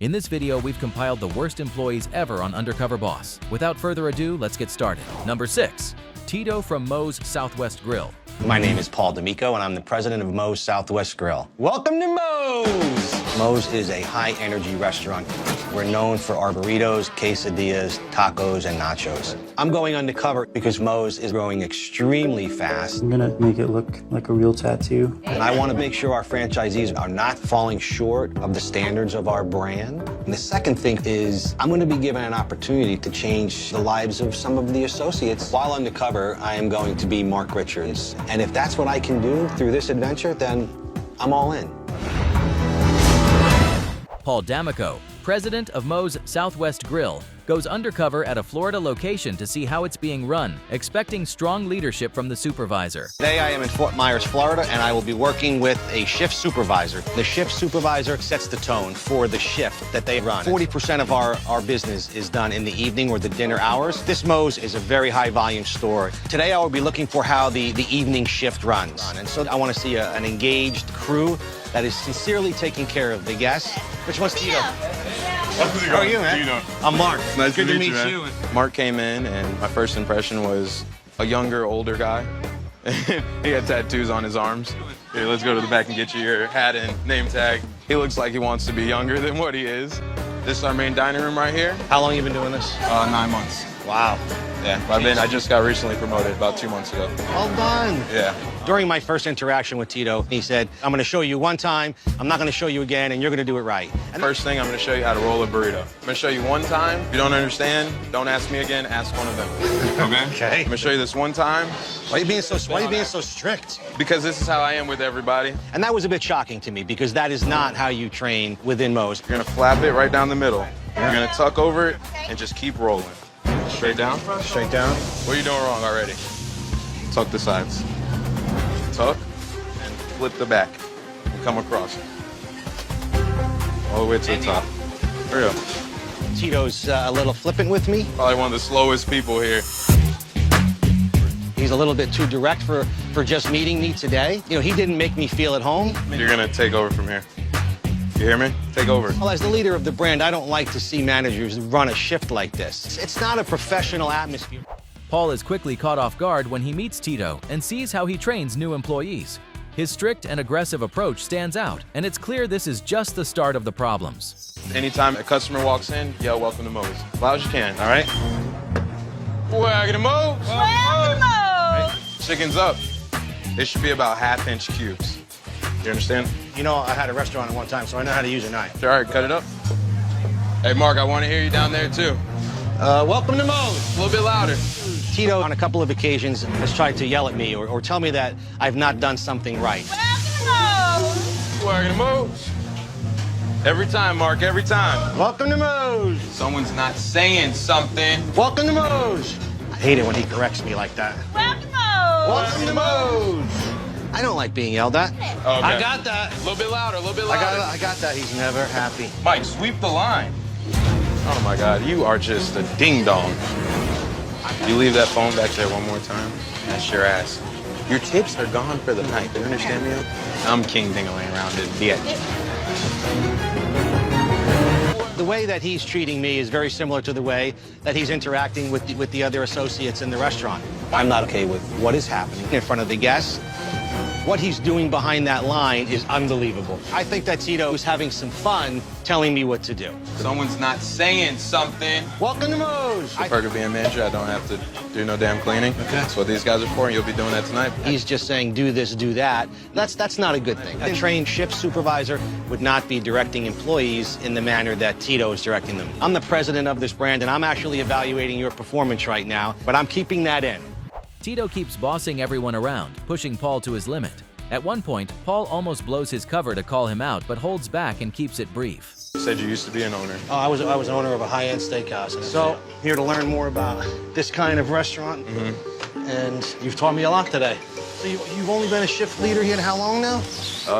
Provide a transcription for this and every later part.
In this video, we've compiled the worst employees ever on Undercover Boss. Without further ado, let's get started. Number 6. Tito from Moe's Southwest Grill. My name is Paul D'Amico, and I'm the president of Moe's Southwest Grill. Welcome to Moe's! Moe's is a high-energy restaurant. We're known for our burritos, quesadillas, tacos, and nachos. I'm going undercover because Moe's is growing extremely fast. I'm gonna make it look like a real tattoo. And I want to make sure our franchisees are not falling short of the standards of our brand. And the second thing is I'm going to be given an opportunity to change the lives of some of the associates. While undercover, I am going to be Mark Richards. And if that's what I can do through this adventure, then I'm all in. Paul D'Amico, president of Moe's Southwest Grill, goes undercover at a Florida location to see how it's being run, expecting strong leadership from the supervisor. Today I am in Fort Myers, Florida, and I will be working with a shift supervisor. The shift supervisor sets the tone for the shift that they run. 40% of our business is done in the evening or the dinner hours. This Moe's is a very high volume store. Today I will be looking for how the evening shift runs. And so I want to see an engaged crew that is sincerely taking care of the guests. Which one's Tito? How are you, man? I'm Mark. Nice Good to meet you. Mark came in, and my first impression was a younger, older guy. He had tattoos on his arms. Here, let's go to the back and get you your hat and name tag. He looks like he wants to be younger than what he is. This is our main dining room right here. How long have you been doing this? 9 months. Wow. Yeah, I just got recently promoted about 2 months ago. Well done. Yeah. During my first interaction with Tito, he said, I'm going to show you one time, I'm not going to show you again, and you're going to do it right. And First thing, I'm going to show you how to roll a burrito. I'm going to show you one time. If you don't understand, don't ask me again, ask one of them. Okay. I'm going to show you this one time. Why are you being so strict? Because this is how I am with everybody. And that was a bit shocking to me, because that is not how you train within Moe's. You're going to flap it right down the middle. You're going to tuck over it and just keep rolling. Straight down. Straight down. What are you doing wrong already? Tuck the sides. Tuck and flip the back. And come across. All the way to the top. There we go. Tito's a little flippant with me. Probably one of the slowest people here. He's a little bit too direct for just meeting me today. You know, he didn't make me feel at home. You're going to take over from here. You hear me? Take over. Well, as the leader of the brand, I don't like to see managers run a shift like this. It's not a professional atmosphere. Paul is quickly caught off guard when he meets Tito and sees how he trains new employees. His strict and aggressive approach stands out, and it's clear this is just the start of the problems. Anytime a customer walks in, yell, "Welcome to Moe's." As loud as you can, all right? Welcome to Moe's. Welcome to Moe's. Chicken's up. It should be about half-inch cubes. You understand? You know, I had a restaurant at one time, so I know how to use a knife. All right, cut it up. Hey, Mark, I want to hear you down there, too. Welcome to Moe's. A little bit louder. Tito, on a couple of occasions, has tried to yell at me or tell me that I've not done something right. Welcome to Moe's. Welcome to Moe's. Every time, Mark, every time. Welcome to Moe's. Someone's not saying something. Welcome to Moe's. I hate it when he corrects me like that. Welcome to Moe's. Welcome to Moe's. I don't like being yelled at. Okay. I got that. A little bit louder, a little bit louder. I got that. He's never happy. Mike, sweep the line. Oh, my God, you are just a ding-dong. You leave that phone back there one more time, that's your ass. Your tips are gone for the night. Do you understand me? I'm king ding-a-ling around it. Yeah. The way that he's treating me is very similar to the way that he's interacting with the other associates in the restaurant. I'm not okay with what is happening in front of the guests. What he's doing behind that line is unbelievable. I think that Tito is having some fun telling me what to do. Someone's not saying something. Welcome to Moe's. The perk of being manager, I don't have to do no damn cleaning. Okay. That's what these guys are for, and you'll be doing that tonight. He's just saying, do this, do that. That's not a good thing. A trained shift supervisor would not be directing employees in the manner that Tito is directing them. I'm the president of this brand, and I'm actually evaluating your performance right now, but I'm keeping that in. Tito keeps bossing everyone around, pushing Paul to his limit. At one point, Paul almost blows his cover to call him out, but holds back and keeps it brief. You said you used to be an owner. Oh, I was owner of a high-end steakhouse. So, here to learn more about this kind of restaurant, and you've taught me a lot today. So you've only been a shift leader here how long now?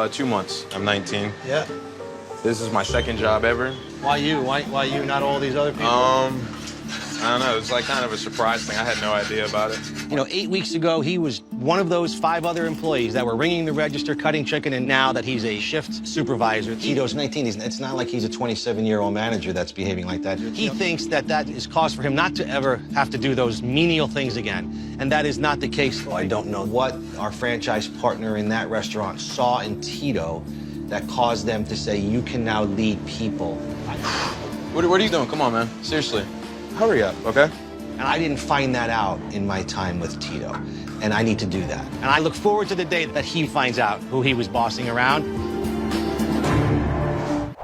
2 months. I'm 19. Yeah. This is my second job ever. Why you? Why you, not all these other people? I don't know, it was like kind of a surprise thing. I had no idea about it. You know, 8 weeks ago, he was one of those 5 other employees that were ringing the register, cutting chicken, and now that he's a shift supervisor, Tito's 19. It's not like he's a 27-year-old manager that's behaving like that. He thinks that that is cause for him not to ever have to do those menial things again, and that is not the case. I don't know what our franchise partner in that restaurant saw in Tito that caused them to say, you can now lead people. What are you doing? Come on, man. Seriously. Hurry up, okay? And I didn't find that out in my time with Tito, and I need to do that. And I look forward to the day that he finds out who he was bossing around.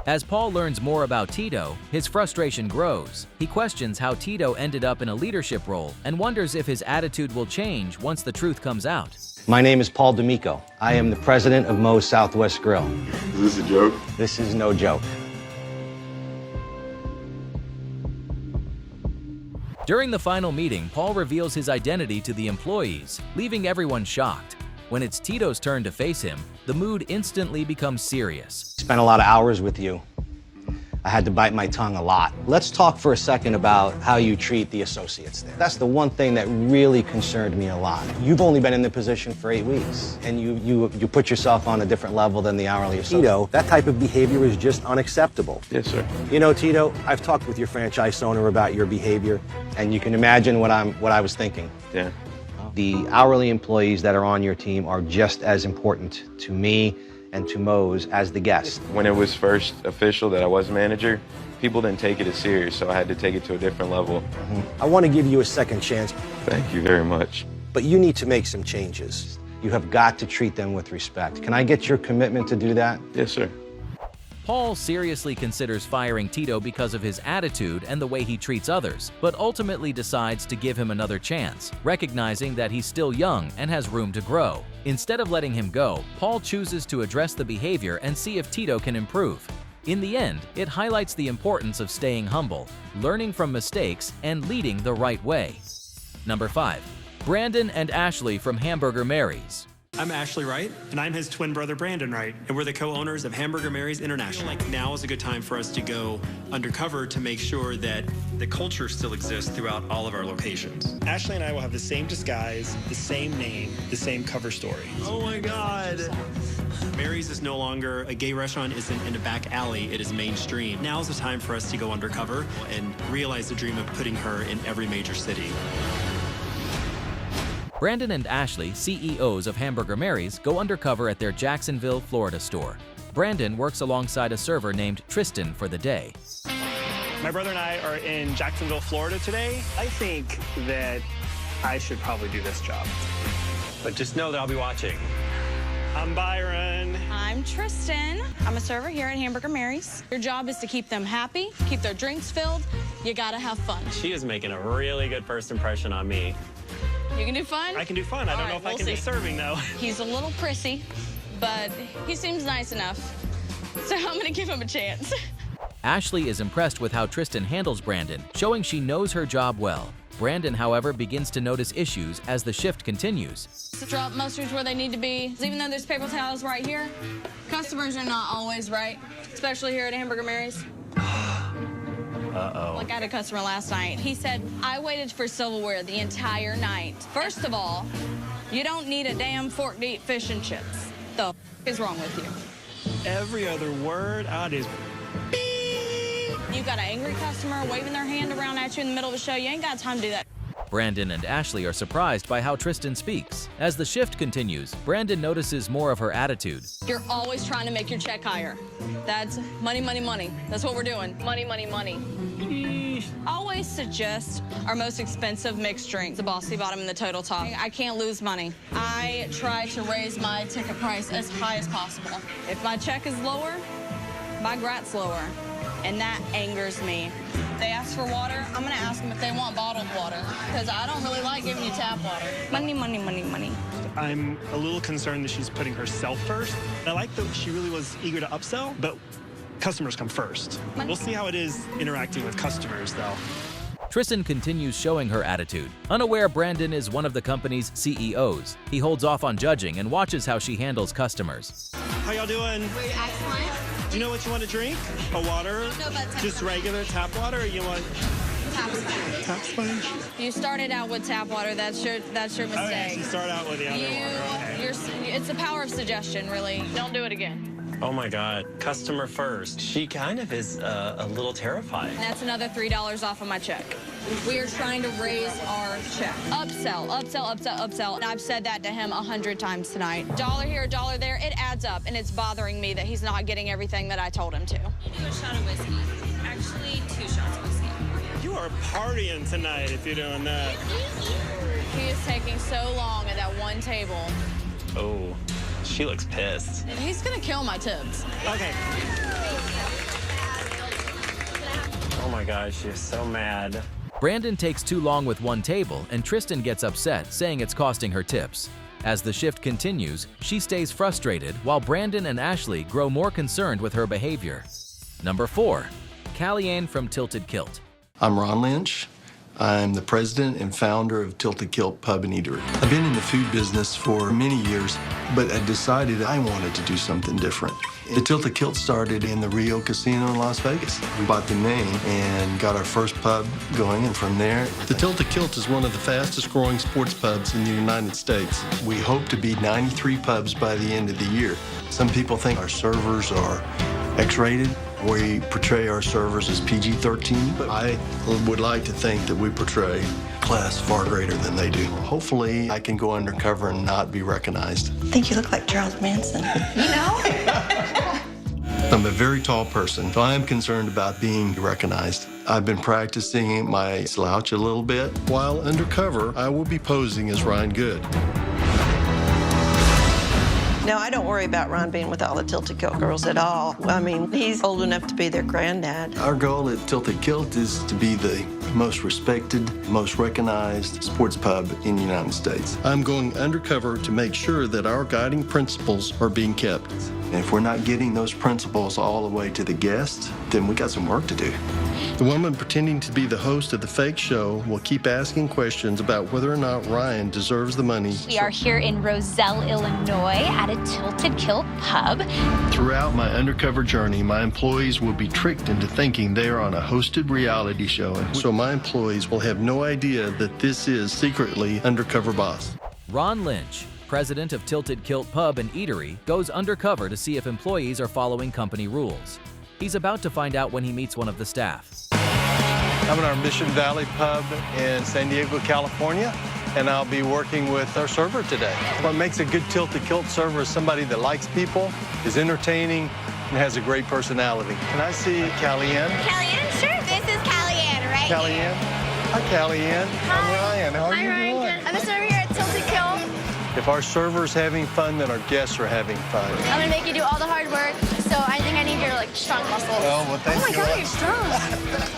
As Paul learns more about Tito, his frustration grows. He questions how Tito ended up in a leadership role and wonders if his attitude will change once the truth comes out. My name is Paul D'Amico. I am the president of Moe's Southwest Grill. Is this a joke? This is no joke. During the final meeting, Paul reveals his identity to the employees, leaving everyone shocked. When it's Tito's turn to face him, the mood instantly becomes serious. Spent a lot of hours with you. I had to bite my tongue a lot. Let's talk for a second about how you treat the associates there. That's the one thing that really concerned me a lot. You've only been in the position for 8 weeks, and you put yourself on a different level than the hourly associate. Tito, that type of behavior is just unacceptable. Yes, sir. You know, Tito, I've talked with your franchise owner about your behavior, and you can imagine what I was thinking. Yeah. The hourly employees that are on your team are just as important to me and to Moe's as the guests. When it was first official that I was manager, people didn't take it as serious, so I had to take it to a different level. I want to give you a second chance, Thank you very much. but you need to make some changes. You have got to treat them with respect. Can I get your commitment to do that? Yes, sir. Paul seriously considers firing Tito because of his attitude and the way he treats others, but ultimately decides to give him another chance, recognizing that he's still young and has room to grow. Instead of letting him go, Paul chooses to address the behavior and see if Tito can improve. In the end, it highlights the importance of staying humble, learning from mistakes, and leading the right way. Number 5. Brandon and Ashley from Hamburger Mary's. I'm Ashley Wright, and I'm his twin brother Brandon Wright, and we're the co-owners of Hamburger Mary's International. Like now is a good time for us to go undercover to make sure that the culture still exists throughout all of our locations. Ashley and I will have the same disguise, the same name, the same cover story. Oh my God. Mary's is no longer a gay restaurant, isn't in a back alley, it is mainstream. Now is the time for us to go undercover and realize the dream of putting her in every major city. Brandon and Ashley, CEOs of Hamburger Mary's, go undercover at their Jacksonville, Florida store. Brandon works alongside a server named Tristan for the day. My brother and I are in Jacksonville, Florida today. I think that I should probably do this job. But just know that I'll be watching. I'm Byron. I'm Tristan. I'm a server here at Hamburger Mary's. Your job is to keep them happy, keep their drinks filled. You gotta have fun. She is making a really good first impression on me. You can do fun? I can do fun. I don't know if I can do serving, though. He's a little prissy, but he seems nice enough. So I'm gonna give him a chance. Ashley is impressed with how Tristan handles Brandon, showing she knows her job well. Brandon, however, begins to notice issues as the shift continues. Drop mustards where they need to be. Even though there's paper towels right here, customers are not always right, especially here at Hamburger Mary's. Uh-oh. Like I had a customer last night. He said, I waited for silverware the entire night. First of all, you don't need a damn fork to eat fish and chips. The is wrong with you? Every other word out is You got an angry customer waving their hand around at you in the middle of a show. You ain't got time to do that. Brandon and Ashley are surprised by how Tristan speaks. As the shift continues, Brandon notices more of her attitude. You're always trying to make your check higher. That's money, money, money. That's what we're doing. Money, money, money. Always suggest our most expensive mixed drink, the Bossy Bottom and the Total Top. I can't lose money. I try to raise my ticket price as high as possible. If my check is lower, my grat's lower, and that angers me. They ask for water, I'm gonna ask them if they want bottled water, because I don't really like giving you tap water. Money, money, money, money. I'm a little concerned that she's putting herself first. I like that she really was eager to upsell, but customers come first. We'll see how it is interacting with customers, though. Tristan continues showing her attitude. Unaware Brandon is one of the company's CEOs. He holds off on judging and watches how she handles customers. How y'all doing? Excellent. Do you know what you want to drink? A water? No, but tap Just regular tap water, or you want Tap sponge? You started out with tap water. That's your mistake. Okay, so start out with the other one. Okay. It's the power of suggestion, really. Don't do it again. Oh my God, customer first. She kind of is a little terrified. And that's another $3 off of my check. We are trying to raise our check. Upsell, upsell, upsell, upsell. And I've said that to him 100 times tonight. $1 here, $1 there, it adds up, and it's bothering me that he's not getting everything that I told him to. Do a shot of whiskey. Actually, 2 shots of whiskey. You are partying tonight if you're doing that. He is taking so long at that one table. Oh, she looks pissed. He's gonna kill my tips. Okay. Oh my God, she's so mad. Brandon takes too long with one table, and Tristan gets upset, saying it's costing her tips. As the shift continues, she stays frustrated, while Brandon and Ashley grow more concerned with her behavior. Number 4. Callie-Ann from Tilted Kilt. I'm Ron Lynch. I'm the president and founder of Tilted Kilt Pub and Eatery. I've been in the food business for many years, but I decided I wanted to do something different. The Tilted Kilt started in the Rio Casino in Las Vegas. We bought the name and got our first pub going, and from there, the Tilted Kilt is one of the fastest growing sports pubs in the United States. We hope to be 93 pubs by the end of the year. Some people think our servers are X-rated. We portray our servers as PG-13, but I would like to think that we portray class far greater than they do. Hopefully, I can go undercover and not be recognized. I think you look like Charles Manson. You know? I'm a very tall person, so I am concerned about being recognized. I've been practicing my slouch a little bit. While undercover, I will be posing as Ryan Good. No, I don't worry about Ron being with all the Tilted Kilt girls at all. I mean, he's old enough to be their granddad. Our goal at Tilted Kilt is to be the most respected, most recognized sports pub in the United States. I'm going undercover to make sure that our guiding principles are being kept. And if we're not getting those principles all the way to the guests, then we got some work to do. The woman pretending to be the host of the fake show will keep asking questions about whether or not Ryan deserves the money. We are here in Roselle, Illinois at a Tilted Kilt pub. Throughout my undercover journey, my employees will be tricked into thinking they are on a hosted reality show, and so my employees will have no idea that this is secretly Undercover Boss. Ron Lynch, president of Tilted Kilt Pub and Eatery, goes undercover to see if employees are following company rules. He's about to find out when he meets one of the staff. I'm in our Mission Valley pub in San Diego, California, and I'll be working with our server today. What makes a good Tilted Kilt server is somebody that likes people, is entertaining, and has a great personality. Can I see Callie-Ann? Callie-Ann, sure. This is Callie-Ann right Callie-Ann? Hi, Callie-Ann. I'm Ryan. How are you doing? I'm a server here at Tilted Kilt. If our server's having fun, then our guests are having fun. I'm gonna make you do all the hard work, so I think I need your strong muscles. Oh, well, thank you. Oh my God, you're strong.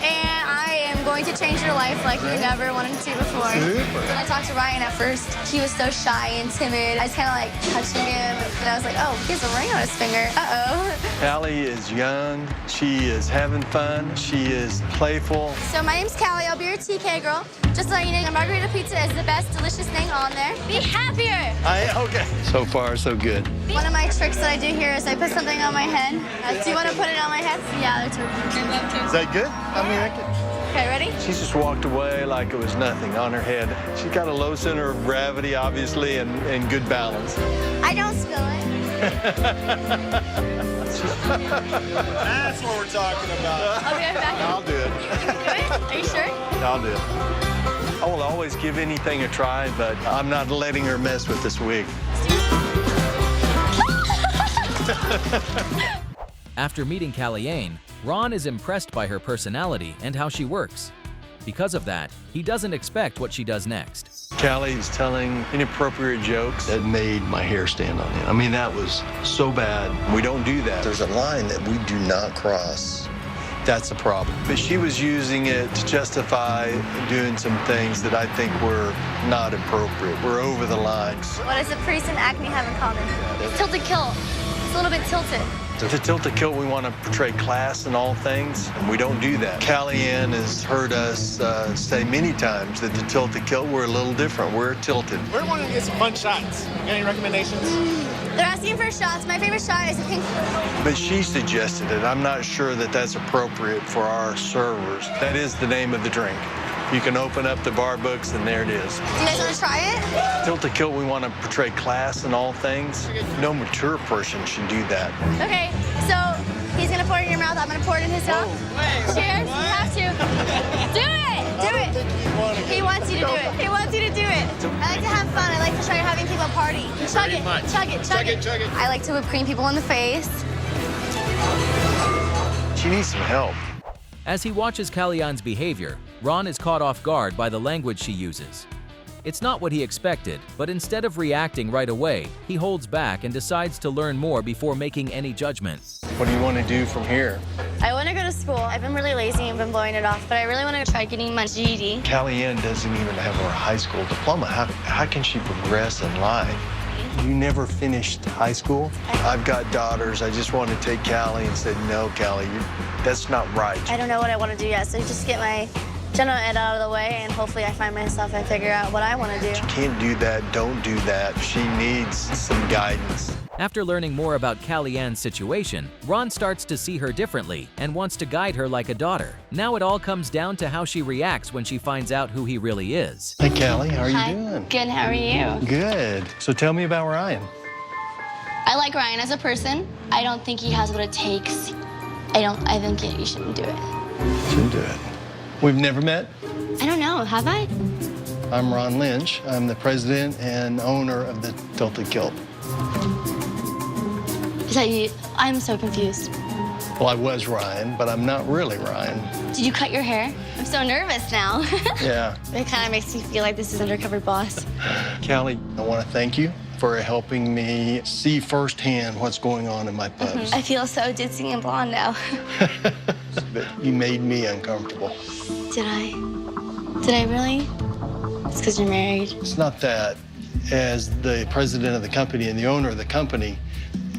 And I am going to change your life like you never wanted to before. Super. When I talked to Ryan at first, he was so shy and timid. I just kind of like touching him, and I was like, oh, he has a ring on his finger. Uh-oh. Callie is young. She is having fun. She is playful. So my name's Callie. I'll be your TK girl. Just to let you know, a margarita pizza is the best delicious thing on there. Be happier. Okay. So far, so good. One of my tricks that I do here is I put something on my head. Do you want to put it on my head? Yeah, that's right. Is that good? I mean, I can... Okay, ready? She just walked away like it was nothing on her head. She's got a low center of gravity, obviously, and good balance. I don't spill it. That's what we're talking about. I'll be right back. I'll do it. You can do it? Are you sure? I'll do it. I will always give anything a try, but I'm not letting her mess with this wig. After meeting Callie-Ann, Ron is impressed by her personality and how she works. Because of that, he doesn't expect what she does next. Callie's telling inappropriate jokes that made my hair stand on end. I mean, that was so bad. We don't do that. There's a line that we do not cross. That's a problem. But she was using it to justify doing some things that I think were not appropriate. We're over the lines. What does a priest and acne have in common? It's Tilted Kilt. It's a little bit tilted. To Tilted Kilt, we want to portray class in all things, and we don't do that. Callie-Ann has heard us say many times that the Tilted Kilt, we're a little different. We're tilted. We're wanting to get some fun shots. You got any recommendations? They're asking for shots. My favorite shot is a pink. But she suggested it. I'm not sure that that's appropriate for our servers. That is the name of the drink. You can open up the bar books, and there it is. Do you guys want to try it? Tilt-a-kilt, we want to portray class in all things. No mature person should do that. Okay, so he's going to pour it in your mouth. I'm going to pour it in his mouth. Cheers. You have to. Do it. Do it. He wants you to do it. He wants you to do it. I like to have fun. I like to try having people party. Chug it. Chug it. Chug it. Chug it. I like to whip cream people in the face. She needs some help. As he watches Calliean's behavior, Ron is caught off guard by the language she uses. It's not what he expected, but instead of reacting right away, he holds back and decides to learn more before making any judgment. What do you want to do from here? I want to go to school. I've been really lazy and been blowing it off, but I really want to try getting my GED. Callieann doesn't even have her high school diploma. How can she progress in life? You never finished high school? I've got daughters. I just want to take Callie and say, no, Callie, that's not right. I don't know what I want to do yet, so just get my general ed out of the way, and hopefully I find myself and figure out what I want to do. She can't do that. Don't do that. She needs some guidance. After learning more about Callieann's situation, Ron starts to see her differently and wants to guide her like a daughter. Now it all comes down to how she reacts when she finds out who he really is. Hey, Callie, how are Hi. you doing? Good, how are you? Good. So tell me about Ryan. I like Ryan as a person. I don't think he has what it takes. I think you shouldn't do it. Shouldn't do it. We've never met? I don't know, have I? I'm Ron Lynch. I'm the president and owner of the Tilt-a-kilt. Is that you? I'm so confused. Well, I was Ryan, but I'm not really Ryan. Did you cut your hair? I'm so nervous now. Yeah. It kind of makes me feel like this is Undercover Boss. Callie, I want to thank you for helping me see firsthand what's going on in my pubs. I feel so ditzy and blonde now. But you made me uncomfortable. Did I? Did I really? It's because you're married. It's not that. As the president of the company and the owner of the company,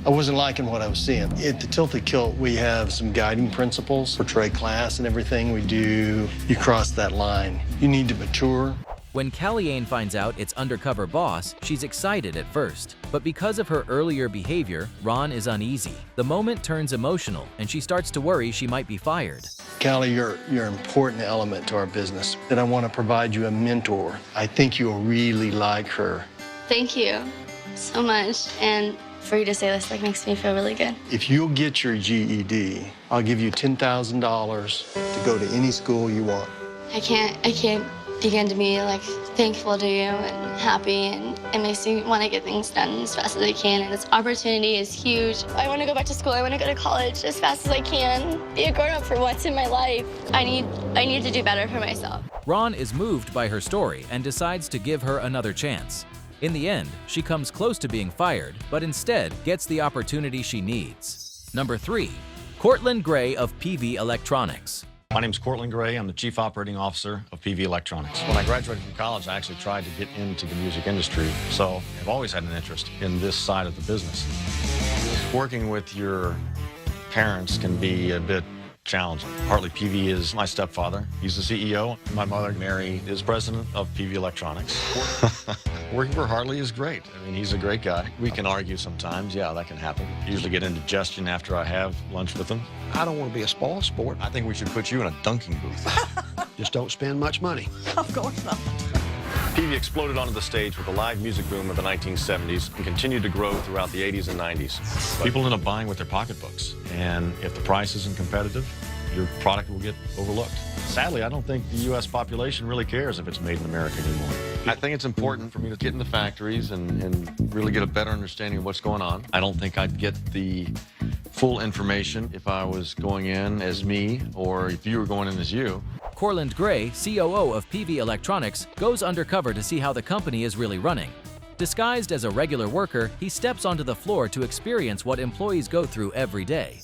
I wasn't liking what I was seeing. At the Tilt-a-kilt, we have some guiding principles, portray class and everything we do. You cross that line. You need to mature. When Callieann finds out it's Undercover Boss, she's excited at first. But because of her earlier behavior, Ron is uneasy. The moment turns emotional, and she starts to worry she might be fired. Callie, you're an important element to our business, and I want to provide you a mentor. I think you'll really like her. Thank you so much. And for you to say this makes me feel really good. If you'll get your GED, I'll give you $10,000 to go to any school you want. I can't begin to be thankful to you and happy, and it makes me want to get things done as fast as I can, and this opportunity is huge. I want to go back to school. I want to go to college as fast as I can, be a grown-up for once in my life. I need to do better for myself. Ron is moved by her story and decides to give her another chance. In the end, she comes close to being fired, but instead gets the opportunity she needs. Number 3. Cortland Gray of PV Electronics. My name is Cortland Gray. I'm the Chief Operating Officer of PV Electronics. When I graduated from college, I actually tried to get into the music industry, so I've always had an interest in this side of the business. Working with your parents can be a bit challenging. Partly PV is my stepfather. He's the CEO. My mother, Mary, is president of PV Electronics. Working for Hartley is great. I mean, he's a great guy. We can argue sometimes. Yeah, that can happen. Usually get indigestion after I have lunch with him. I don't want to be a spoil sport. I think we should put you in a dunking booth. Just don't spend much money. Of course not. PV exploded onto the stage with the live music boom of the 1970s and continued to grow throughout the 80s and 90s. People end up buying with their pocketbooks, and if the price isn't competitive, your product will get overlooked. Sadly, I don't think the U.S. population really cares if it's made in America anymore. I think it's important for me to get in the factories and really get a better understanding of what's going on. I don't think I'd get the full information if I was going in as me or if you were going in as you. Cortland Gray, COO of PV Electronics, goes undercover to see how the company is really running. Disguised as a regular worker, he steps onto the floor to experience what employees go through every day.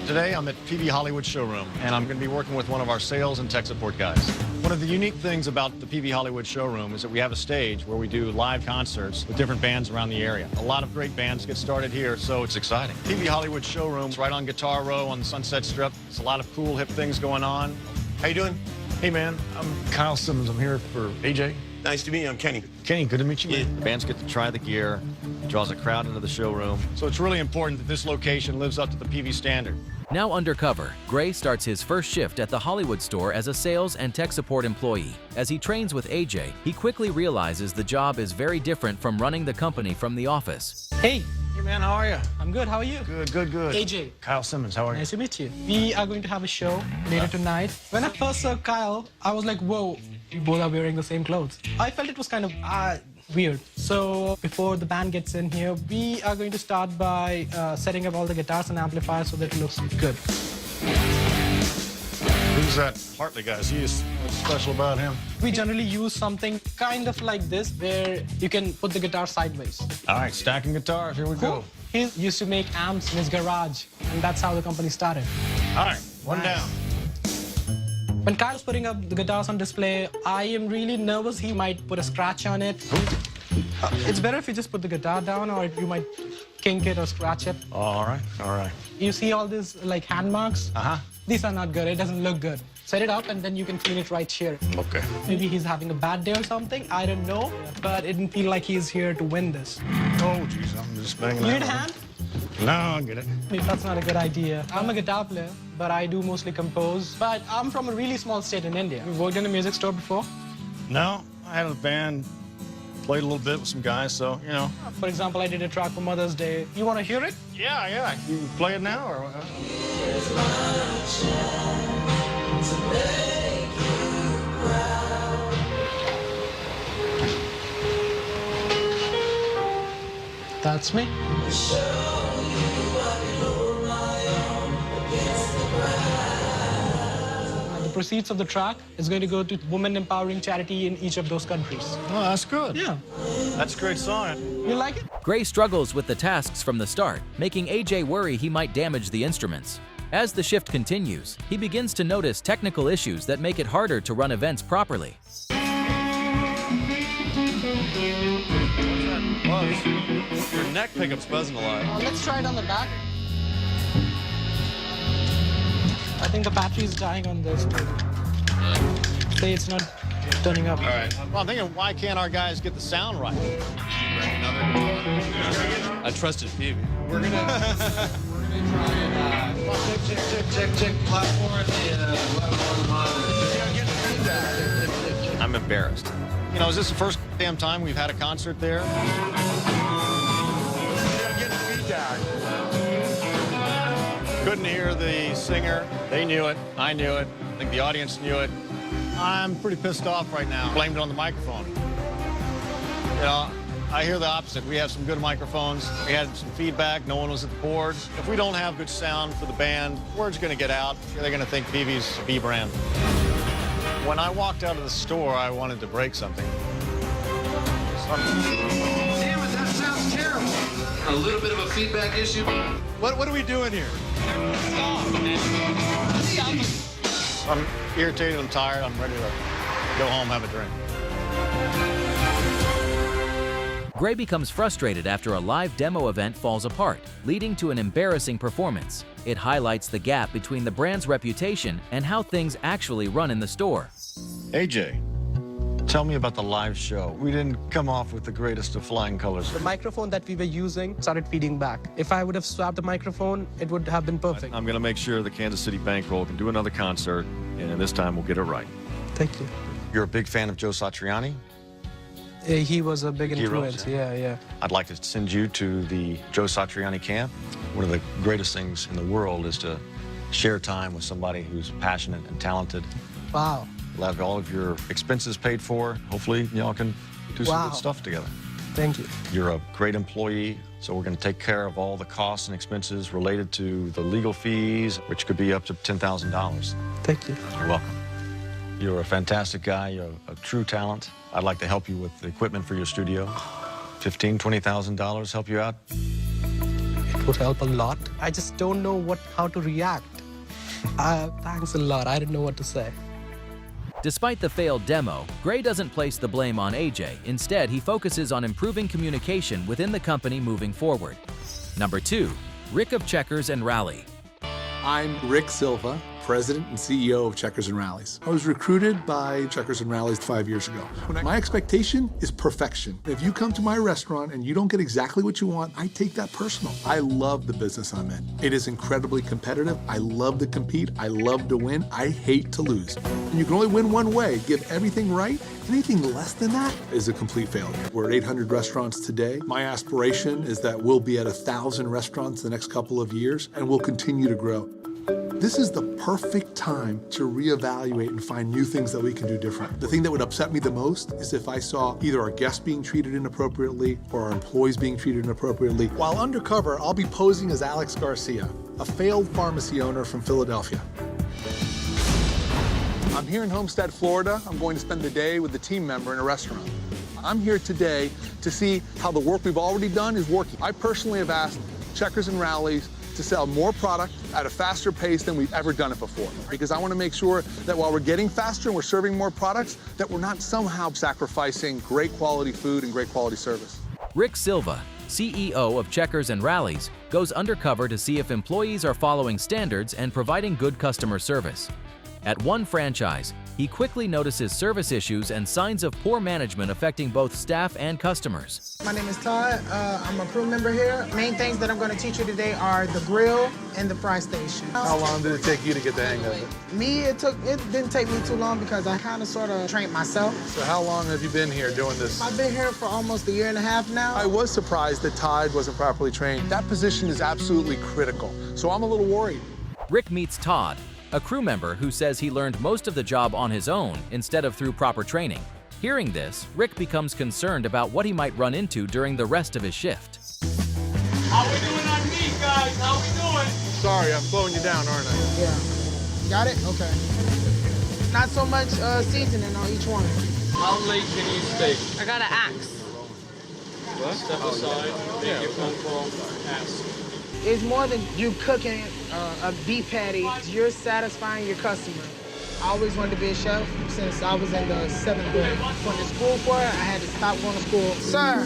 Today, I'm at PV Hollywood Showroom, and I'm going to be working with one of our sales and tech support guys. One of the unique things about the PV Hollywood Showroom is that we have a stage where we do live concerts with different bands around the area. A lot of great bands get started here, so it's exciting. PV Hollywood Showroom's right on Guitar Row on the Sunset Strip. It's a lot of cool, hip things going on. How you doing? Hey, man, I'm Kyle Simmons. I'm here for AJ. Nice to meet you. I'm Kenny. Kenny, good to meet you, man. Bands get to try the gear, draws a crowd into the showroom. So it's really important that this location lives up to the PV standard. Now undercover, Gray starts his first shift at the Hollywood store as a sales and tech support employee. As he trains with AJ, he quickly realizes the job is very different from running the company from the office. Hey. Hey, man, how are you? I'm good. How are you? Good, good, good. AJ. Kyle Simmons, how are you? Nice to meet you. We are going to have a show later tonight. When I first saw Kyle, I was like, whoa, we both are wearing the same clothes. I felt it was kind of weird. So before the band gets in here, we are going to start by setting up all the guitars and amplifiers so that it looks good. Who's that Hartley guy? What's special about him? We generally use something kind of like this, where you can put the guitar sideways. All right, stacking guitars, here we go. He used to make amps in his garage, and that's how the company started. All right, one down. When Kyle's putting up the guitars on display, I am really nervous he might put a scratch on it. It's better if you just put the guitar down, or you might kink it or scratch it. Oh, all right, all right. You see all these like hand marks? Uh-huh. These are not good. It doesn't look good. Set it up, and then you can clean it right here. Okay. Maybe he's having a bad day or something. I don't know. But it didn't feel like he's here to win this. Oh, geez, I'm just banging You out. need a hand? No, I get it. Maybe that's not a good idea. I'm a guitar player, but I do mostly compose. But I'm from a really small state in India. You worked in a music store before? No, I had a band, played a little bit with some guys, so, you know. For example, I did a track for Mother's Day. You want to hear it? Yeah, yeah. You play it now, or? That's me. The proceeds of the track is going to go to women empowering charity in each of those countries. Oh, that's good. Yeah. That's a great song. You like it? Gray struggles with the tasks from the start, making AJ worry he might damage the instruments. As the shift continues, he begins to notice technical issues that make it harder to run events properly. Your neck pickup's buzzing a lot. Let's try it on the back. I think the battery's dying on this. Say it's not turning up. All right. Well, I'm thinking, why can't our guys get the sound right? I trusted Phoebe. We're gonna try and check platform and I'm embarrassed. You know, is this the first damn time we've had a concert there? Couldn't hear the singer. They knew it. I knew it. I think the audience knew it. I'm pretty pissed off right now. Blamed it on the microphone. You know, I hear the opposite. We have some good microphones. We had some feedback. No one was at the board. If we don't have good sound for the band, word's going to get out. They're going to think Phoebe's a B brand. When I walked out of the store, I wanted to break something. Damn it, that sounds terrible. A little bit of a feedback issue. What are we doing here? I'm irritated, I'm tired, I'm ready to go home, have a drink. Gray becomes frustrated after a live demo event falls apart, leading to an embarrassing performance. It highlights the gap between the brand's reputation and how things actually run in the store. AJ, tell me about the live show. We didn't come off with the greatest of flying colors. The microphone that we were using started feeding back. If I would have swapped the microphone, it would have been perfect. I'm going to make sure the Kansas City Bankroll can do another concert, and this time we'll get it right. Thank you. You're a big fan of Joe Satriani? He was a big Heroes, influence, yeah. I'd like to send you to the Joe Satriani camp. One of the greatest things in the world is to share time with somebody who's passionate and talented. Wow. You'll have all of your expenses paid for. Hopefully, y'all can do some good stuff together. Thank you. You're a great employee, so we're going to take care of all the costs and expenses related to the legal fees, which could be up to $10,000. Thank you. You're welcome. You're a fantastic guy. You're a true talent. I'd like to help you with the equipment for your studio. $15,000, $20,000 help you out? It would help a lot. I just don't know how to react. Thanks a lot. I didn't know what to say. Despite the failed demo, Gray doesn't place the blame on AJ. Instead, he focuses on improving communication within the company moving forward. Number 2, Rick of Checkers and Rally. I'm Rick Silva, president and CEO of Checkers and Rallies. I was recruited by Checkers and Rallies 5 years ago. My expectation is perfection. If you come to my restaurant and you don't get exactly what you want, I take that personal. I love the business I'm in. It is incredibly competitive. I love to compete. I love to win. I hate to lose. And you can only win one way. Give everything right. Anything less than that is a complete failure. We're at 800 restaurants today. My aspiration is that we'll be at 1,000 restaurants the next couple of years, and we'll continue to grow. This is the perfect time to reevaluate and find new things that we can do different. The thing that would upset me the most is if I saw either our guests being treated inappropriately or our employees being treated inappropriately. While undercover, I'll be posing as Alex Garcia, a failed pharmacy owner from Philadelphia. I'm here in Homestead, Florida. I'm going to spend the day with a team member in a restaurant. I'm here today to see how the work we've already done is working. I personally have asked Checkers and Rallies to sell more product at a faster pace than we've ever done it before, because I want to make sure that while we're getting faster and we're serving more products, that we're not somehow sacrificing great quality food and great quality service. Rick Silva, CEO of Checkers and Rallies, goes undercover to see if employees are following standards and providing good customer service. At one franchise, he quickly notices service issues and signs of poor management affecting both staff and customers. My name is Todd. I'm a crew member here. Main things that I'm going to teach you today are the grill and the fry station. How long did it take you to get the hang of it? Me, it didn't take me too long because I kind of sort of trained myself. So how long have you been here doing this? I've been here for almost a year and a half now. I was surprised that Todd wasn't properly trained. That position is absolutely critical, so I'm a little worried. Rick meets Todd, a crew member who says he learned most of the job on his own instead of through proper training. Hearing this, Rick becomes concerned about what he might run into during the rest of his shift. How we doing on meat, guys? How we doing? Sorry, I'm slowing you down, aren't I? Yeah. Got it? Okay. Not so much seasoning on each one. How late can you stay? I got an axe. What? Step aside, make your phone call, ask. It's more than you cooking a beef patty. You're satisfying your customer. I always wanted to be a chef since I was in the 7th grade. Went to school for it. I had to stop going to school. Sir.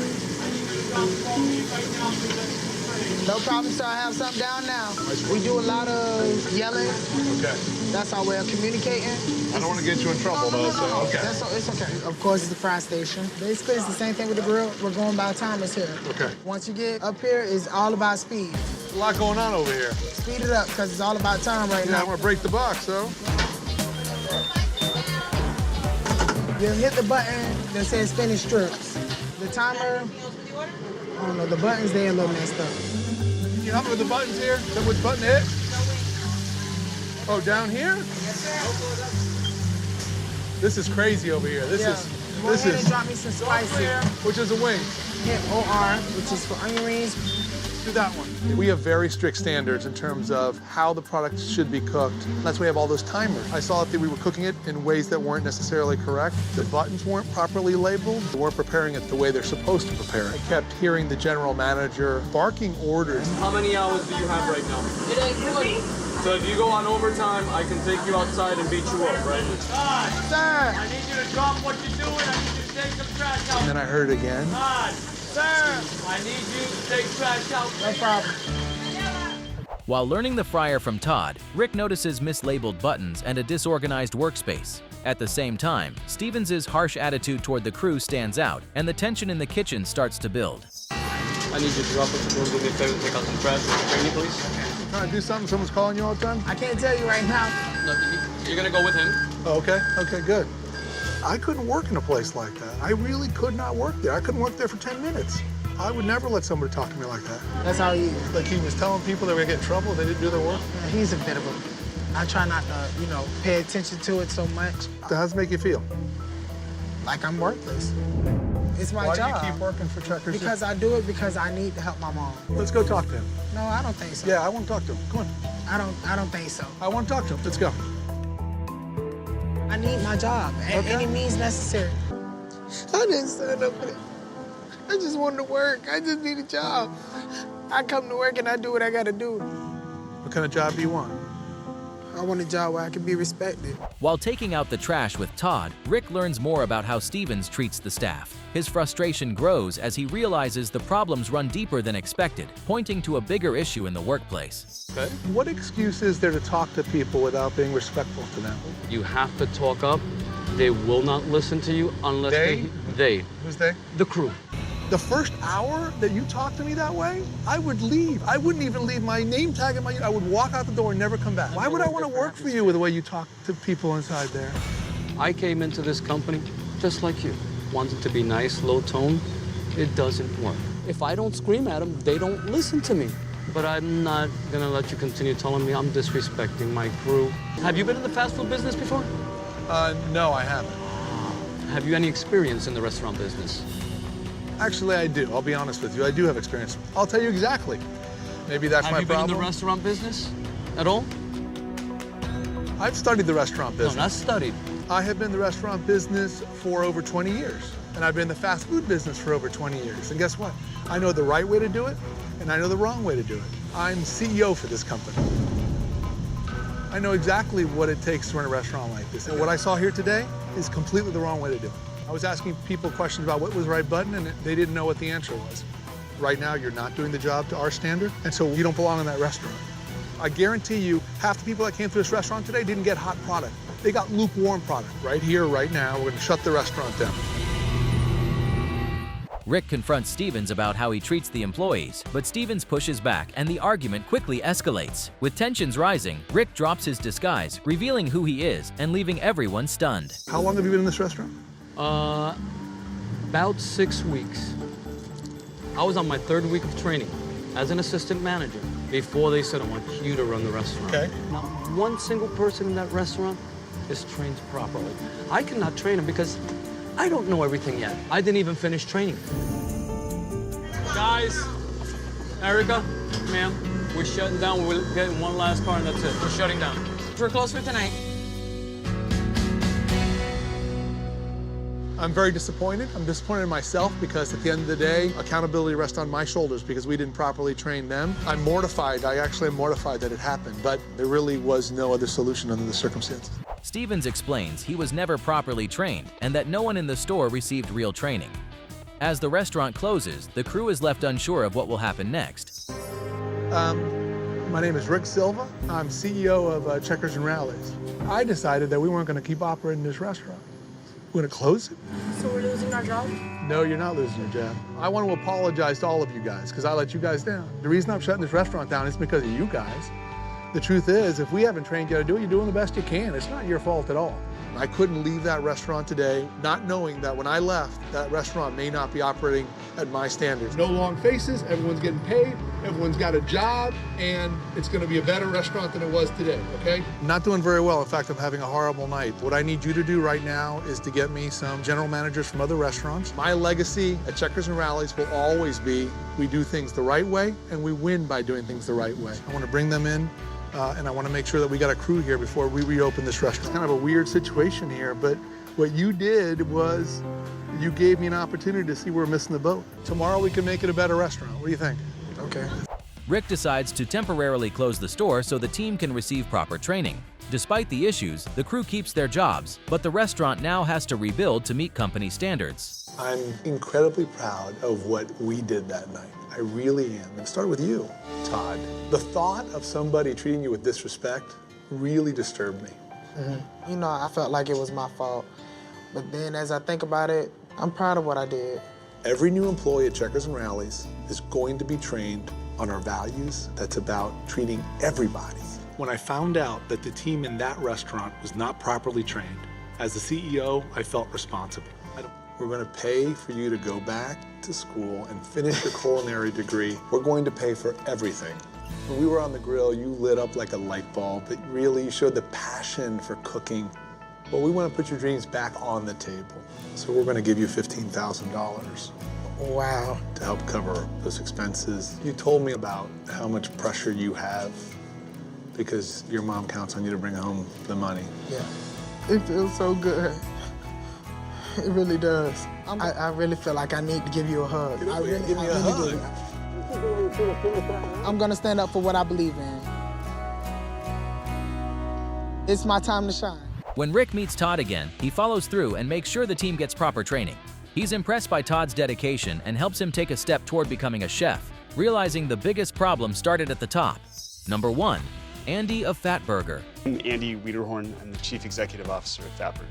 No problem, sir. I have something down now. We do a lot of yelling. Okay. That's our way of communicating. I don't want to get you in trouble, though, so okay. It's okay. Of course, it's the fry station. Basically, it's the same thing with the grill. We're going by timers here. Okay. Once you get up here, it's all about speed. A lot going on over here. Speed it up, because it's all about time right now. I'm going to break the box, though. You hit the button that says finish strips. The timer, I don't know, the buttons, they a little messed up. Can you help me with the buttons here? Is that which button to hit? Oh, down here? Yes, sir. This is crazy over here. This is. Drop me some spicy. Which is a wing? Hit OR, which is for onion rings. Do that one. We have very strict standards in terms of how the product should be cooked. That's why we have all those timers. I saw that we were cooking it in ways that weren't necessarily correct. The buttons weren't properly labeled. We weren't preparing it the way they're supposed to prepare it. I kept hearing the general manager barking orders. How many hours do you have right now? So if you go on overtime, I can take you outside and beat you up, right? Sir! I need you to drop what you're doing. I need you to take some trash out. And then I heard it again. Sir! I need you to take trash out. No problem. While learning the fryer from Todd, Rick notices mislabeled buttons and a disorganized workspace. At the same time, Stevens' harsh attitude toward the crew stands out, and the tension in the kitchen starts to build. I need you to drop what you're doing. Do me a favor, take out some trash. Can you please? Trying to do something? Someone's calling you all the time? I can't tell you right now. No, you're gonna go with him. Oh, okay. Okay, good. I couldn't work in a place like that. I really could not work there. I couldn't work there for 10 minutes. I would never let somebody talk to me like that. That's how he is. Like he was telling people they were gonna get in trouble if they didn't do their work. Yeah, he's a bit of a... I try not to, pay attention to it so much. So how does it make you feel? Like I'm worthless. It's my job. Why do you keep working for Checkers? Because I do it because I need to help my mom. Let's go talk to him. No, I don't think so. Yeah, I want to talk to him. Come on. I don't think so. I want to talk to him. Let's go. I need my job at any means necessary. I didn't sign up for it. I just wanted to work. I just need a job. I come to work and I do what I gotta do. What kind of job do you want? I want a job where I can be respected. While taking out the trash with Todd, Rick learns more about how Stevens treats the staff. His frustration grows as he realizes the problems run deeper than expected, pointing to a bigger issue in the workplace. Okay. What excuse is there to talk to people without being respectful to them? You have to talk up. They will not listen to you unless they. Who's they? The crew. The first hour that you talked to me that way, I would leave. I wouldn't even leave my name tag in my... I would walk out the door and never come back. Why would I want to work for you with the way you talk to people inside there? I came into this company just like you. Wanted to be nice, low tone. It doesn't work. If I don't scream at them, they don't listen to me. But I'm not gonna let you continue telling me I'm disrespecting my crew. Have you been in the fast food business before? No, I haven't. Have you any experience in the restaurant business? Actually, I do. I'll be honest with you. I do have experience. I'll tell you exactly. Maybe that's my problem. Have you been in the restaurant business at all? I've studied the restaurant business. No, not studied. I have been in the restaurant business for over 20 years. And I've been in the fast food business for over 20 years. And guess what? I know the right way to do it, and I know the wrong way to do it. I'm CEO for this company. I know exactly what it takes to run a restaurant like this. And what I saw here today is completely the wrong way to do it. I was asking people questions about what was the right button, and they didn't know what the answer was. Right now, you're not doing the job to our standard, and so you don't belong in that restaurant. I guarantee you, half the people that came to this restaurant today didn't get hot product. They got lukewarm product. Right here, right now, we're gonna shut the restaurant down. Rick confronts Stevens about how he treats the employees, but Stevens pushes back and the argument quickly escalates. With tensions rising, Rick drops his disguise, revealing who he is and leaving everyone stunned. How long have you been in this restaurant? About 6 weeks. I was on my 3rd week of training as an assistant manager before they said, I want you to run the restaurant. Okay. Not one single person in that restaurant is trained properly. I cannot train them because I don't know everything yet. I didn't even finish training. Guys, Erica, ma'am, we're shutting down. We're getting one last car and that's it. We're shutting down. We're closed for tonight. I'm very disappointed. I'm disappointed in myself because at the end of the day, accountability rests on my shoulders because we didn't properly train them. I'm mortified. I actually am mortified that it happened, but there really was no other solution under the circumstances. Stevens explains he was never properly trained and that no one in the store received real training. As the restaurant closes, the crew is left unsure of what will happen next. My name is Rick Silva. I'm CEO of Checkers and Rallies. I decided that we weren't going to keep operating this restaurant. We're going to close it. So we're losing our job? No, you're not losing your job. I want to apologize to all of you guys because I let you guys down. The reason I'm shutting this restaurant down is because of you guys. The truth is, if we haven't trained you to do it, you're doing the best you can. It's not your fault at all. I couldn't leave that restaurant today not knowing that when I left, that restaurant may not be operating at my standards. No long faces, everyone's getting paid, everyone's got a job, and it's gonna be a better restaurant than it was today, okay? I'm not doing very well. In fact, I'm having a horrible night. What I need you to do right now is to get me some general managers from other restaurants. My legacy at Checkers and Rallies will always be, we do things the right way, and we win by doing things the right way. I wanna bring them in. And I want to make sure that we got a crew here before we reopen this restaurant. It's kind of a weird situation here, but what you did was you gave me an opportunity to see we're missing the boat. Tomorrow we can make it a better restaurant. What do you think? Okay. Rick decides to temporarily close the store so the team can receive proper training. Despite the issues, the crew keeps their jobs, but the restaurant now has to rebuild to meet company standards. I'm incredibly proud of what we did that night. I really am. And start with you, Todd. The thought of somebody treating you with disrespect really disturbed me. Mm-hmm. You know, I felt like it was my fault. But then as I think about it, I'm proud of what I did. Every new employee at Checkers and Rallies is going to be trained on our values that's about treating everybody. When I found out that the team in that restaurant was not properly trained, as the CEO, I felt responsible. We're going to pay for you to go back to school and finish your culinary degree. We're going to pay for everything. When we were on the grill, you lit up like a light bulb. It really showed the passion for cooking. Well, we want to put your dreams back on the table. So we're going to give you $15,000. Wow. To help cover those expenses. You told me about how much pressure you have because your mom counts on you to bring home the money. Yeah. It feels so good. It really does. I really feel like I need to give you a hug. Give me a hug. I'm gonna stand up for what I believe in. It's my time to shine. When Rick meets Todd again, he follows through and makes sure the team gets proper training. He's impressed by Todd's dedication and helps him take a step toward becoming a chef, realizing the biggest problem started at the top. Number 1. Andy of Fatburger. I'm Andy Wiederhorn. I'm the Chief Executive Officer at Fatburger.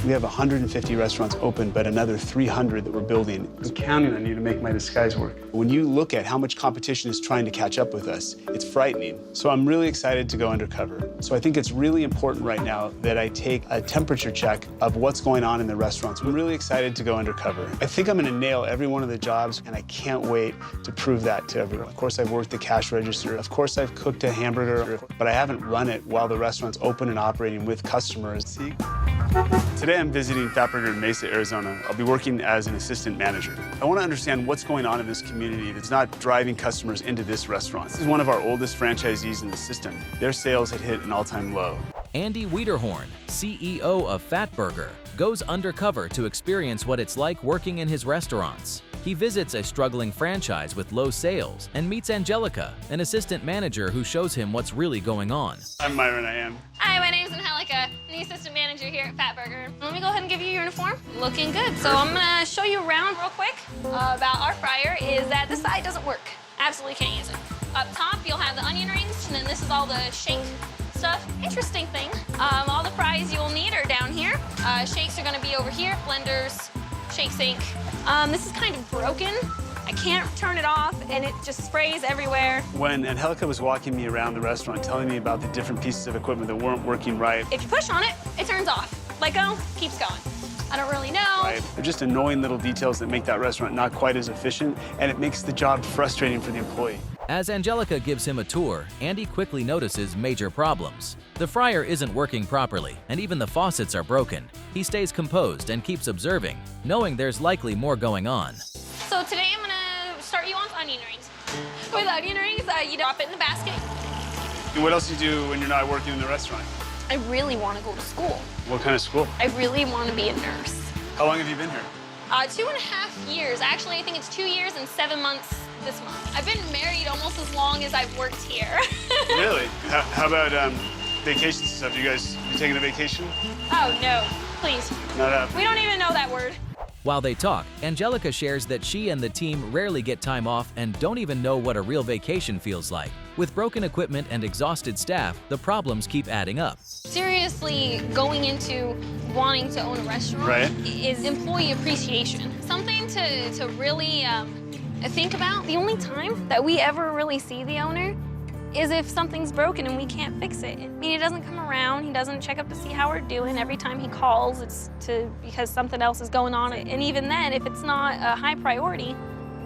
We have 150 restaurants open, but another 300 that we're building. I'm counting on you to make my disguise work. When you look at how much competition is trying to catch up with us, it's frightening. So I'm really excited to go undercover. So I think it's really important right now that I take a temperature check of what's going on in the restaurants. I'm really excited to go undercover. I think I'm gonna nail every one of the jobs, and I can't wait to prove that to everyone. Of course, I've worked the cash register. Of course, I've cooked a hamburger, but I haven't run it while the restaurant's open and operating with customers. See? Today I'm visiting Fatburger in Mesa, Arizona. I'll be working as an assistant manager. I want to understand what's going on in this community that's not driving customers into this restaurant. This is one of our oldest franchisees in the system. Their sales had hit an all-time low. Andy Wiederhorn, CEO of Fatburger, goes undercover to experience what it's like working in his restaurants. He visits a struggling franchise with low sales and meets Angelica, an assistant manager who shows him what's really going on. I'm Myron, I am. Hi, my name's Angelica. I'm the assistant manager here at Fatburger. Let me go ahead and give you your uniform. Looking good. So I'm gonna show you around real quick about our fryer is that this side doesn't work. Absolutely can't use it. Up top, you'll have the onion rings, and then this is all the shake stuff. Interesting thing, all the fries you'll need are down here. Shakes are gonna be over here, blenders, shake sink. This is kind of broken. I can't turn it off, and it just sprays everywhere. When Angelica was walking me around the restaurant, telling me about the different pieces of equipment that weren't working right. If you push on it, it turns off. Let go, keeps going. I don't really know. Right. They're just annoying little details that make that restaurant not quite as efficient, and it makes the job frustrating for the employee. As Angelica gives him a tour, Andy quickly notices major problems. The fryer isn't working properly, and even the faucets are broken. He stays composed and keeps observing, knowing there's likely more going on. So today I'm gonna start you on with onion rings. With onion rings, you drop it in the basket. And what else do you do when you're not working in the restaurant? I really want to go to school. What kind of school? I really want to be a nurse. How long have you been here? 2.5 years. Actually, I think it's 2 years and 7 months this month. I've been married almost as long as I've worked here. Really? How about vacations and stuff? You taking a vacation? Oh, no. Please. Not happening. We don't even know that word. While they talk, Angelica shares that she and the team rarely get time off and don't even know what a real vacation feels like. With broken equipment and exhausted staff, the problems keep adding up. Seriously, going into wanting to own a restaurant is employee appreciation. Something to really think about. The only time that we ever really see the owner is if something's broken and we can't fix it. I mean, he doesn't come around, he doesn't check up to see how we're doing. Every time he calls, it's because something else is going on. And even then, if it's not a high priority,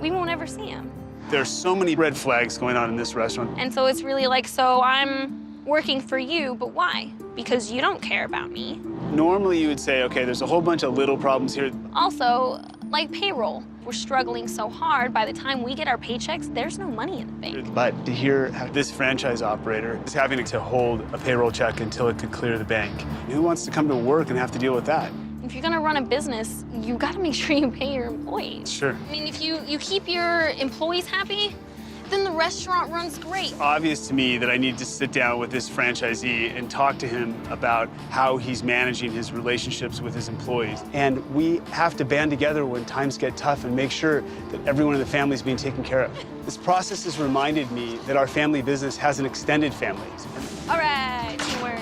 we won't ever see him. There's so many red flags going on in this restaurant. And so it's really like, so I'm working for you, but why? Because you don't care about me. Normally you would say, okay, there's a whole bunch of little problems here. Also, like payroll. We're struggling so hard, by the time we get our paychecks, there's no money in the bank. But to hear how this franchise operator is having to hold a payroll check until it could clear the bank, who wants to come to work and have to deal with that? If you're gonna run a business, you gotta make sure you pay your employees. Sure. I mean, if you keep your employees happy, then the restaurant runs great. It's obvious to me that I need to sit down with this franchisee and talk to him about how he's managing his relationships with his employees. And we have to band together when times get tough and make sure that everyone in the family is being taken care of. This process has reminded me that our family business has an extended family. All right, teamwork.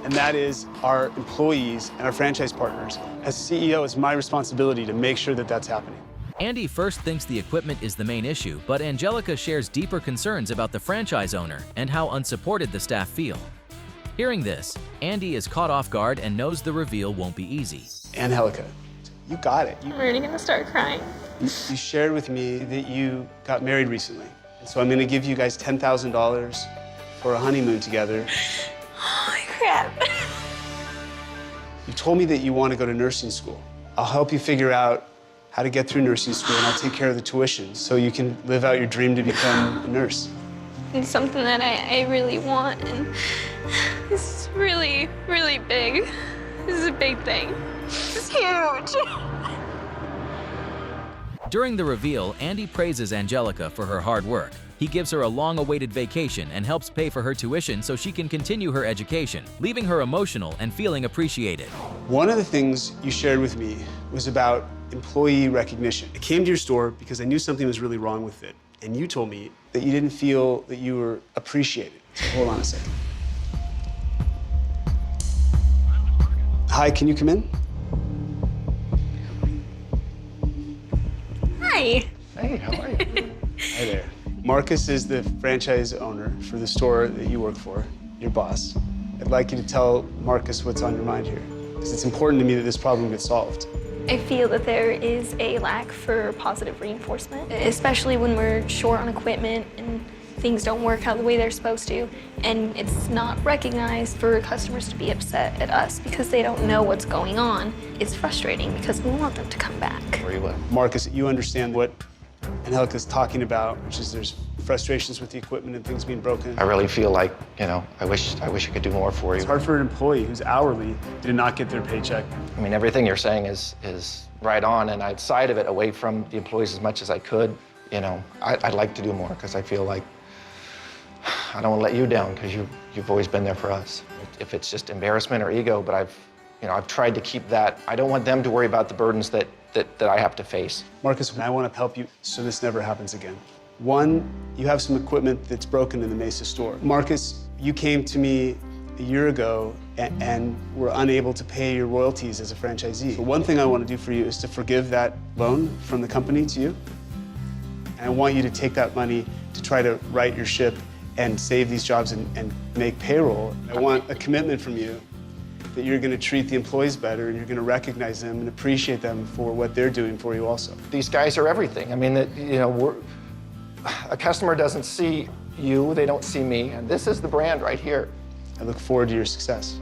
And that is our employees and our franchise partners. As CEO, it's my responsibility to make sure that that's happening. Andy first thinks the equipment is the main issue, but Angelica shares deeper concerns about the franchise owner and how unsupported the staff feel. Hearing this, Andy is caught off guard and knows the reveal won't be easy. Angelica, you got it. I'm already gonna start crying. You shared with me that you got married recently. And so I'm gonna give you guys $10,000 for a honeymoon together. Holy crap. You told me that you want to go to nursing school. I'll help you figure out how to get through nursing school, and I'll take care of the tuition so you can live out your dream to become a nurse. It's something that I really want, and this is really, really big. This is a big thing. It's huge. During the reveal, Andy praises Angelica for her hard work. He gives her a long-awaited vacation and helps pay for her tuition so she can continue her education, leaving her emotional and feeling appreciated. One of the things you shared with me was about employee recognition. I came to your store because I knew something was really wrong with it, and you told me that you didn't feel that you were appreciated. So hold on a second. Hi, can you come in? Hi. Hey, how are you? Hi there. Marcus is the franchise owner for the store that you work for, your boss. I'd like you to tell Marcus what's on your mind here, because it's important to me that this problem gets solved. I feel that there is a lack for positive reinforcement, especially when we're short on equipment and things don't work out the way they're supposed to, and it's not recognized for customers to be upset at us because they don't know what's going on. It's frustrating because we want them to come back. Where you live. Marcus, you understand what Angelica's talking about, which is there's frustrations with the equipment and things being broken. I really feel like, you know, I wish I could do more for you. It's hard for an employee who's hourly did not get their paycheck. I mean, everything you're saying is right on, and I'd side of it away from the employees as much as I could. You know, I'd like to do more because I feel like I don't want to let you down because you've always been there for us. If it's just embarrassment or ego, but I've tried to keep that. I don't want them to worry about the burdens that I have to face. Marcus, I want to help you so this never happens again. One, you have some equipment that's broken in the Mesa store. Marcus, you came to me a year ago and were unable to pay your royalties as a franchisee. So one thing I want to do for you is to forgive that loan from the company to you. And I want you to take that money to try to right your ship and save these jobs and make payroll. I want a commitment from you that you're going to treat the employees better and you're going to recognize them and appreciate them for what they're doing for you also. These guys are everything. I mean, a customer doesn't see you, they don't see me, and this is the brand right here. I look forward to your success.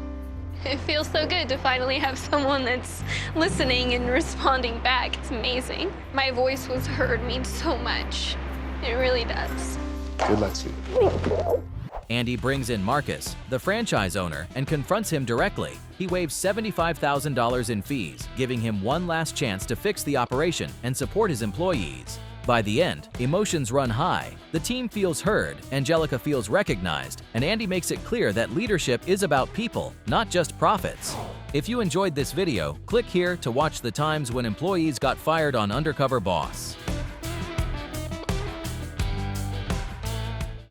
It feels so good to finally have someone that's listening and responding back. It's amazing. My voice was heard means so much. It really does. Good luck to you. Andy brings in Marcus, the franchise owner, and confronts him directly. He waives $75,000 in fees, giving him one last chance to fix the operation and support his employees. By the end, emotions run high, the team feels heard, Angelica feels recognized, and Andy makes it clear that leadership is about people, not just profits. If you enjoyed this video, click here to watch the times when employees got fired on Undercover Boss.